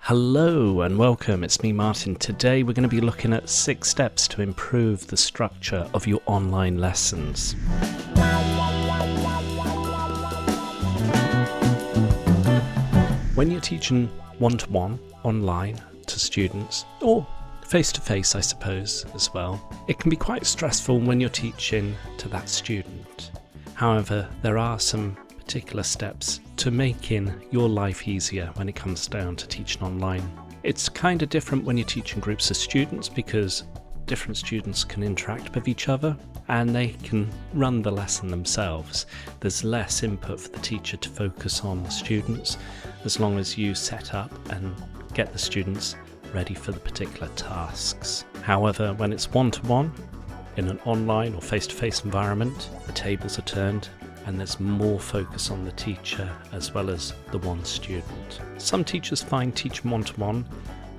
Hello and welcome, it's me Martin. Today we're going to be looking at 6 steps to improve the structure of your online lessons. When you're teaching one-to-one online to students, or face-to-face I suppose as well, it can be quite stressful when you're teaching to that student. However, there are some particular steps to making your life easier when it comes down to teaching online. It's kind of different when you're teaching groups of students because different students can interact with each other and they can run the lesson themselves. There's less input for the teacher to focus on the students as long as you set up and get the students ready for the particular tasks. However, when it's one-to-one in an online or face-to-face environment, the tables are turned and there's more focus on the teacher as well as the one student. Some teachers find teaching one-to-one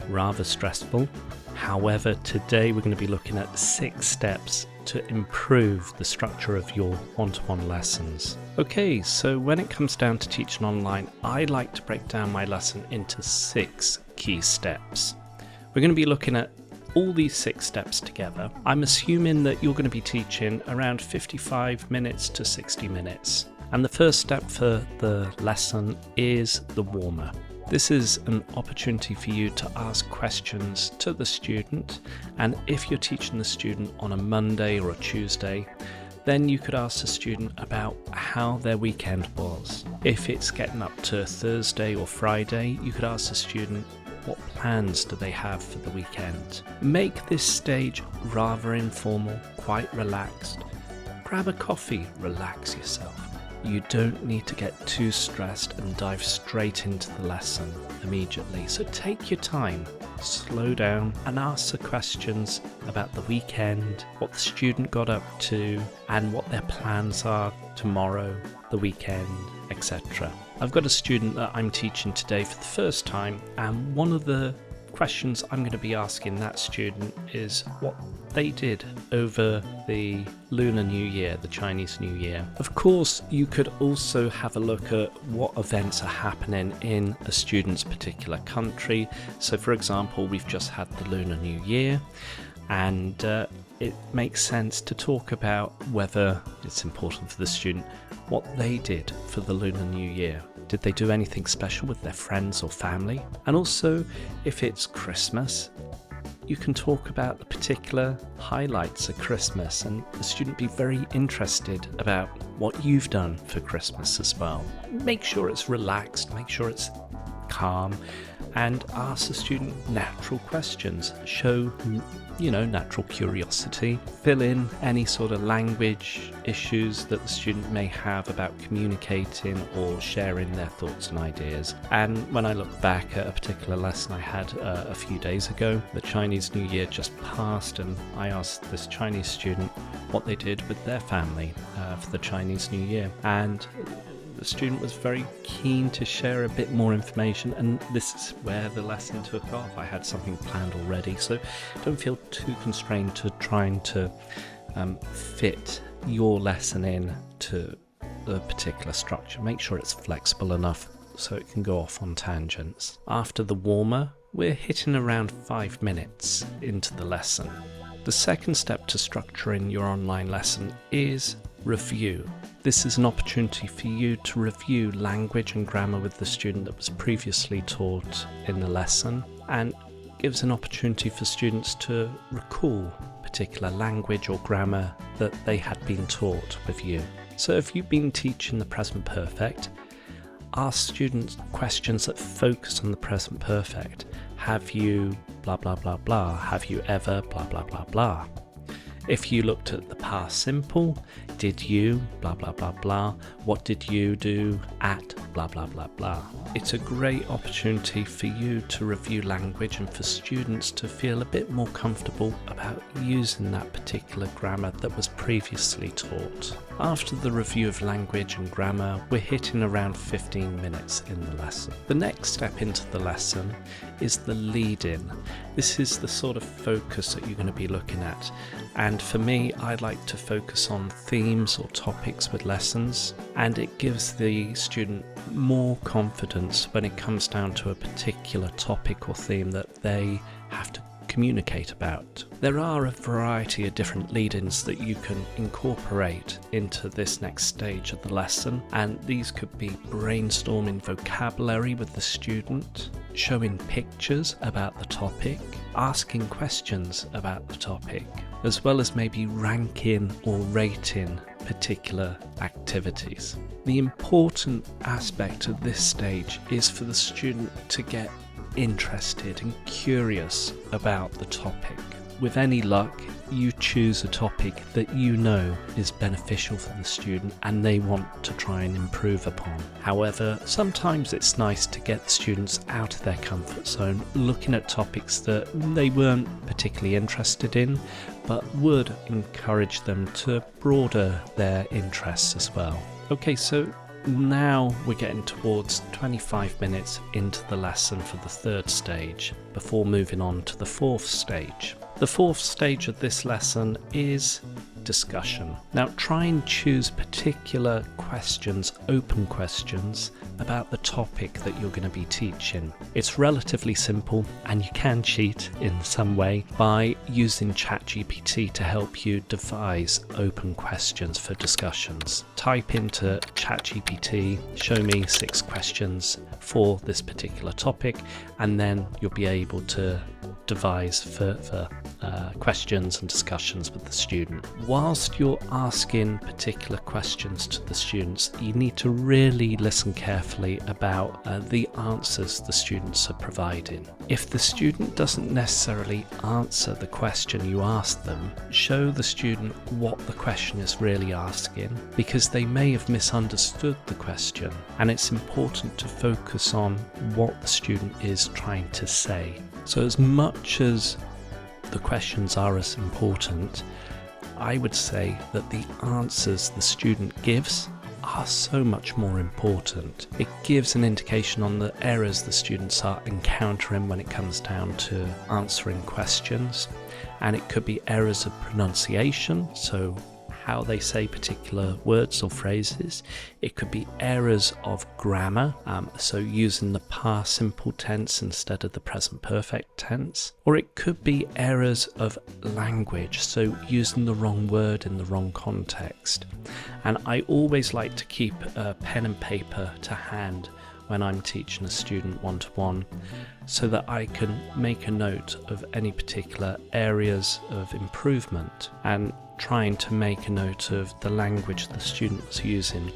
rather stressful. However, today we're going to be looking at 6 steps to improve the structure of your one-to-one lessons. Okay, so when it comes down to teaching online, I like to break down my lesson into 6 key steps. We're going to be looking at all these 6 steps together. I'm assuming that you're going to be teaching around 55 minutes to 60 minutes. And the first step for the lesson is the warm-up. This is an opportunity for you to ask questions to the student. And if you're teaching the student on a Monday or a Tuesday, then you could ask the student about how their weekend was. If it's getting up to Thursday or Friday, you could ask the student, what plans do they have for the weekend? Make this stage rather informal, quite relaxed. Grab a coffee, relax yourself. You don't need to get too stressed and dive straight into the lesson immediately. So take your time, slow down and ask the questions about the weekend, what the student got up to and what their plans are tomorrow, the weekend, etc. I've got a student that I'm teaching today for the first time, and one of the questions I'm going to be asking that student is what they did over the Lunar New Year, the Chinese New Year. Of course, you could also have a look at what events are happening in a student's particular country. So for example, we've just had the Lunar New Year, and it makes sense to talk about whether it's important for the student what they did for the Lunar New Year. Did they do anything special with their friends or family? And also, if it's Christmas, you can talk about the particular highlights of Christmas and the student be very interested about what you've done for Christmas as well. Make sure it's relaxed, make sure it's calm, and ask the student natural questions. Show, natural curiosity. Fill in any sort of language issues that the student may have about communicating or sharing their thoughts and ideas. And when I look back at a particular lesson I had a few days ago, the Chinese New Year just passed, and I asked this Chinese student what they did with their family for the Chinese New Year. And the student was very keen to share a bit more information, and this is where the lesson took off. I had something planned already, so don't feel too constrained to trying to fit your lesson in to the particular structure. Make sure it's flexible enough so it can go off on tangents. After the warmer, we're hitting around 5 minutes into the lesson. The second step to structuring your online lesson is review. This is an opportunity for you to review language and grammar with the student that was previously taught in the lesson, and gives an opportunity for students to recall particular language or grammar that they had been taught with you. So if you've been teaching the present perfect, ask students questions that focus on the present perfect. Have you blah blah blah blah? Have you ever blah blah blah blah? If you looked at the past simple, did you blah blah blah blah? What did you do at blah blah blah blah? It's a great opportunity for you to review language and for students to feel a bit more comfortable about using that particular grammar that was previously taught. After the review of language and grammar, we're hitting around 15 minutes in the lesson. The next step into the lesson is the lead-in. This is the sort of focus that you're going to be looking at. And for me, I like to focus on themes or topics with lessons, and it gives the student more confidence when it comes down to a particular topic or theme that they have to communicate about. There are a variety of different lead-ins that you can incorporate into this next stage of the lesson, and these could be brainstorming vocabulary with the student, showing pictures about the topic, asking questions about the topic, as well as maybe ranking or rating particular activities. The important aspect of this stage is for the student to get interested and curious about the topic. With any luck, you choose a topic that you know is beneficial for the student and they want to try and improve upon. However, sometimes it's nice to get the students out of their comfort zone, looking at topics that they weren't particularly interested in, but would encourage them to broaden their interests as well. Okay, so now we're getting towards 25 minutes into the lesson for the third stage before moving on to the fourth stage. The fourth stage of this lesson is discussion. Now try and choose particular questions, open questions, about the topic that you're going to be teaching. It's relatively simple and you can cheat in some way by using ChatGPT to help you devise open questions for discussions. Type into ChatGPT, show me 6 questions for this particular topic, and then you'll be able to devise further questions and discussions with the student. Whilst you're asking particular questions to the students, you need to really listen carefully about the answers the students are providing. If the student doesn't necessarily answer the question you ask them, show the student what the question is really asking, because they may have misunderstood the question, and it's important to focus on what the student is trying to say. So as much as the questions are as important, I would say that the answers the student gives are so much more important. It gives an indication on the errors the students are encountering when it comes down to answering questions, and it could be errors of pronunciation, so how they say particular words or phrases. It could be errors of grammar, so using the past simple tense instead of the present perfect tense. Or it could be errors of language, so using the wrong word in the wrong context. And I always like to keep a pen and paper to hand when I'm teaching a student one-to-one, so that I can make a note of any particular areas of improvement and trying to make a note of the language the student was using,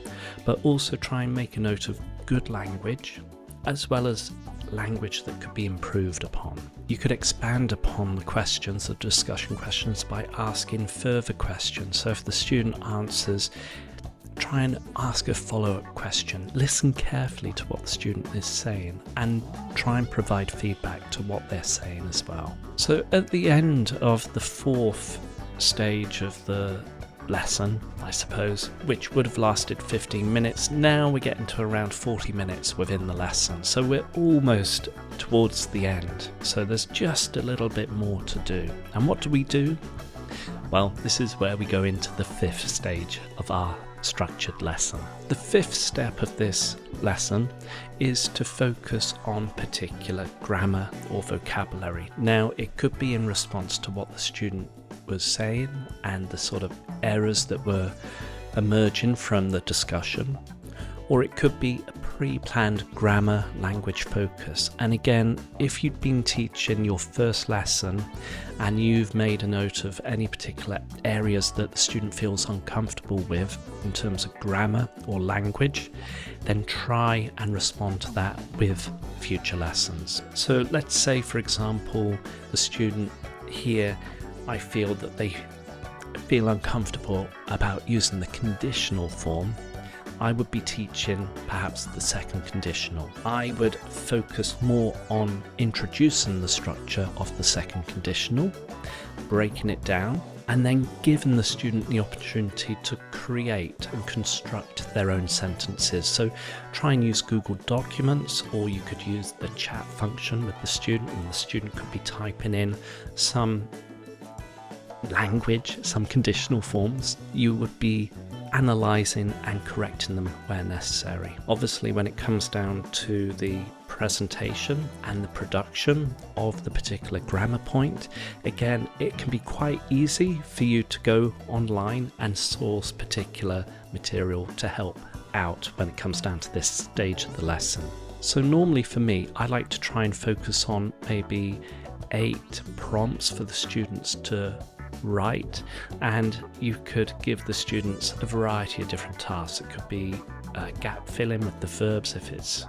but also try and make a note of good language as well as language that could be improved upon. You could expand upon the questions, the discussion questions, by asking further questions. So if the student answers, try and ask a follow-up question. Listen carefully to what the student is saying and try and provide feedback to what they're saying as well. So at the end of the fourth stage of the lesson, I suppose, which would have lasted 15 minutes, now we're getting to around 40 minutes within the lesson. So we're almost towards the end. So there's just a little bit more to do. And what do? Well, this is where we go into the fifth stage of our structured lesson. The fifth step of this lesson is to focus on particular grammar or vocabulary. Now, it could be in response to what the student was saying and the sort of errors that were emerging from the discussion, or it could be a pre-planned grammar language focus. And again, if you'd been teaching your first lesson and you've made a note of any particular areas that the student feels uncomfortable with in terms of grammar or language, then try and respond to that with future lessons. So let's say, for example, the student here, I feel that they feel uncomfortable about using the conditional form. I would be teaching perhaps the second conditional. I would focus more on introducing the structure of the second conditional, breaking it down, and then giving the student the opportunity to create and construct their own sentences. So try and use Google Documents, or you could use the chat function with the student, and the student could be typing in some language, some conditional forms. You would be analysing and correcting them where necessary. Obviously, when it comes down to the presentation and the production of the particular grammar point, again, it can be quite easy for you to go online and source particular material to help out when it comes down to this stage of the lesson. So normally for me, I like to try and focus on maybe 8 prompts for the students to write, and you could give the students a variety of different tasks. It could be gap filling with the verbs if it's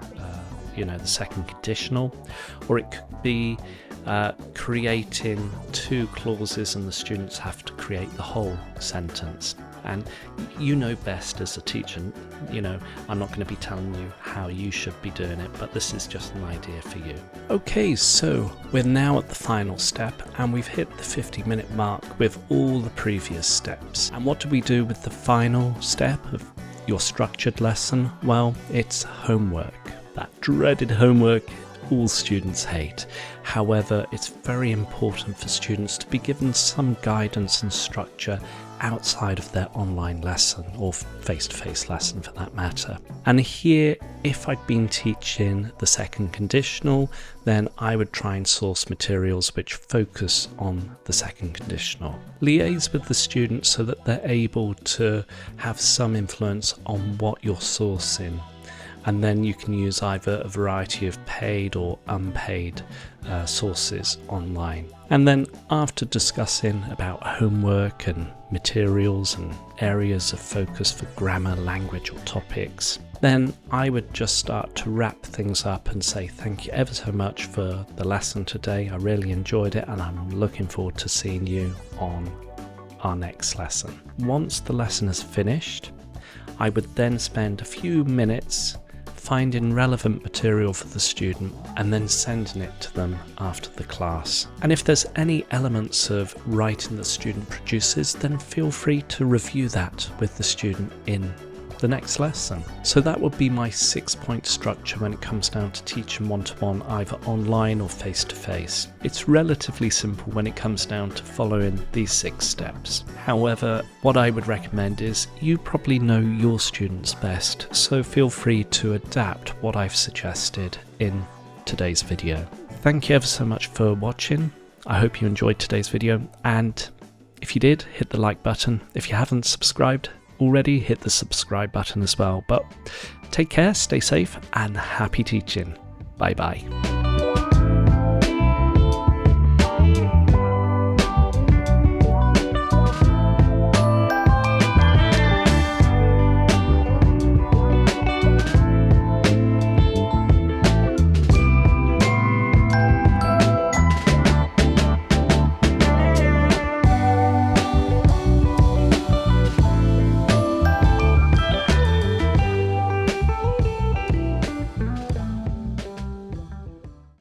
the second conditional, or it could be creating 2 clauses and the students have to create the whole sentence. And you know best as a teacher, I'm not going to be telling you how you should be doing it, but this is just an idea for you. Okay, so we're now at the final step, and we've hit the 50-minute mark with all the previous steps. And what do we do with the final step of your structured lesson? Well, it's homework. That dreaded homework all students hate. However, it's very important for students to be given some guidance and structure outside of their online lesson, or face-to-face lesson for that matter. And here, if I'd been teaching the second conditional, then I would try and source materials which focus on the second conditional. Liaise with the students so that they're able to have some influence on what you're sourcing. And then you can use either a variety of paid or unpaid sources online. And then after discussing about homework and materials and areas of focus for grammar, language or topics, then I would just start to wrap things up and say thank you ever so much for the lesson today. I really enjoyed it, and I'm looking forward to seeing you on our next lesson. Once the lesson is finished, I would then spend a few minutes finding relevant material for the student and then sending it to them after the class. And if there's any elements of writing the student produces, then feel free to review that with the student in the next lesson. So that would be my 6-point structure when it comes down to teaching one-to-one, either online or face-to-face. It's relatively simple when it comes down to following these 6 steps. However, what I would recommend is you probably know your students best, so feel free to adapt what I've suggested in today's video. Thank you ever so much for watching. I hope you enjoyed today's video, and if you did, hit the like button. If you haven't subscribed already, hit the subscribe button as well. But take care, stay safe, and happy teaching. Bye bye.